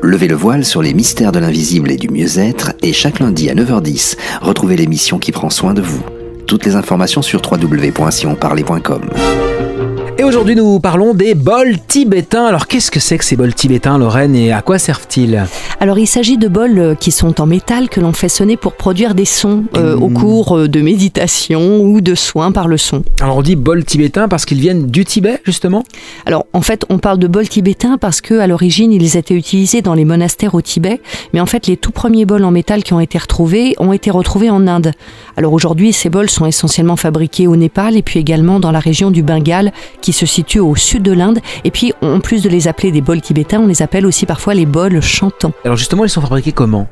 Levez le voile sur les mystères de l'invisible et du mieux-être et chaque lundi à 9h10, retrouvez l'émission qui prend soin de vous. Toutes les informations sur www.sionparler.com. Et aujourd'hui, nous parlons des bols tibétains. Alors, qu'est-ce que c'est que ces bols tibétains, Lorraine, et à quoi servent-ils ? Alors, il s'agit de bols qui sont en métal que l'on fait sonner pour produire des sons au cours de méditation ou de soins par le son. Alors, on dit bols tibétains parce qu'ils viennent du Tibet, justement ? Alors, en fait, on parle de bols tibétains parce qu'à l'origine, ils étaient utilisés dans les monastères au Tibet. Mais en fait, les tout premiers bols en métal qui ont été retrouvés en Inde. Alors aujourd'hui, ces bols sont essentiellement fabriqués au Népal et puis également dans la région du Bengale qui se situe au sud de l'Inde. Et puis, en plus de les appeler des bols tibétains, on les appelle aussi parfois les bols chantants. Alors justement, ils sont fabriqués comment ?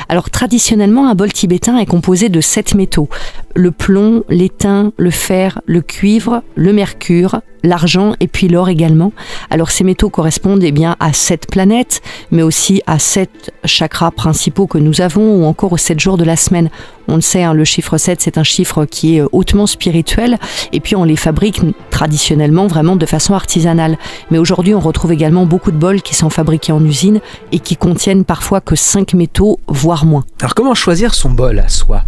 Alors traditionnellement, un bol tibétain est composé de 7 métaux. Le plomb, l'étain, le fer, le cuivre, le mercure, l'argent et puis l'or également. Alors ces métaux correspondent à 7 planètes, mais aussi à 7 chakras principaux que nous avons ou encore aux 7 jours de la semaine. On le sait, le chiffre 7, c'est un chiffre qui est hautement spirituel et puis on les fabrique traditionnellement vraiment de façon artisanale. Mais aujourd'hui, on retrouve également beaucoup de bols qui sont fabriqués en usine et qui contiennent parfois que 5 métaux, voire moins. Alors comment choisir son bol à soi ?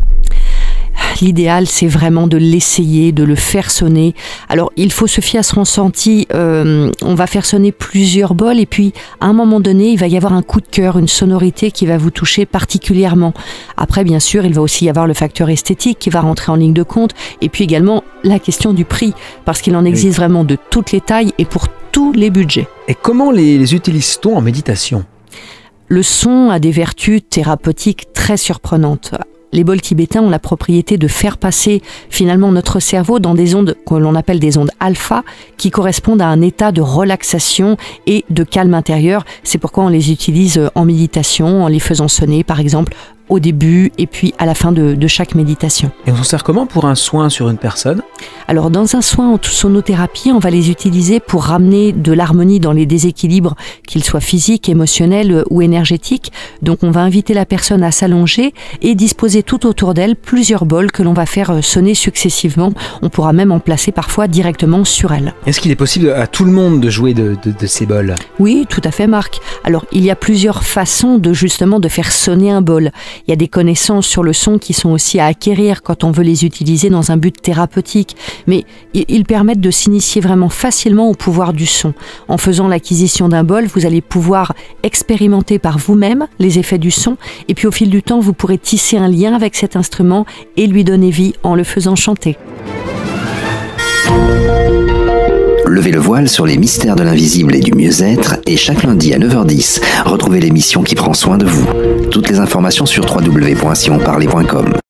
L'idéal, c'est vraiment de l'essayer, de le faire sonner. Alors, il faut se fier à son ressenti. On va faire sonner plusieurs bols et puis, à un moment donné, il va y avoir un coup de cœur, une sonorité qui va vous toucher particulièrement. Après, bien sûr, il va aussi y avoir le facteur esthétique qui va rentrer en ligne de compte et puis également la question du prix, parce qu'il en existe vraiment de toutes les tailles et pour tous les budgets. Et comment les utilise-t-on en méditation ? Le son a des vertus thérapeutiques très surprenantes. Les bols tibétains ont la propriété de faire passer finalement notre cerveau dans des ondes que l'on appelle des ondes alpha qui correspondent à un état de relaxation et de calme intérieur. C'est pourquoi on les utilise en méditation, en les faisant sonner par exemple au début et puis à la fin de chaque méditation. Et on s'en sert comment pour un soin sur une personne ? Alors dans un soin en sonothérapie, on va les utiliser pour ramener de l'harmonie dans les déséquilibres, qu'ils soient physiques, émotionnels ou énergétiques. Donc on va inviter la personne à s'allonger et disposer tout autour d'elle plusieurs bols que l'on va faire sonner successivement. On pourra même en placer parfois directement sur elle. Est-ce qu'il est possible à tout le monde de jouer de ces bols ? Oui, tout à fait Marc. Alors il y a plusieurs façons de faire sonner un bol. Il y a des connaissances sur le son qui sont aussi à acquérir quand on veut les utiliser dans un but thérapeutique. Mais ils permettent de s'initier vraiment facilement au pouvoir du son. En faisant l'acquisition d'un bol, vous allez pouvoir expérimenter par vous-même les effets du son. Et puis au fil du temps, vous pourrez tisser un lien avec cet instrument et lui donner vie en le faisant chanter. Levez le voile sur les mystères de l'invisible et du mieux-être et chaque lundi à 9h10, retrouvez l'émission qui prend soin de vous. Toutes les informations sur www.sionparler.com.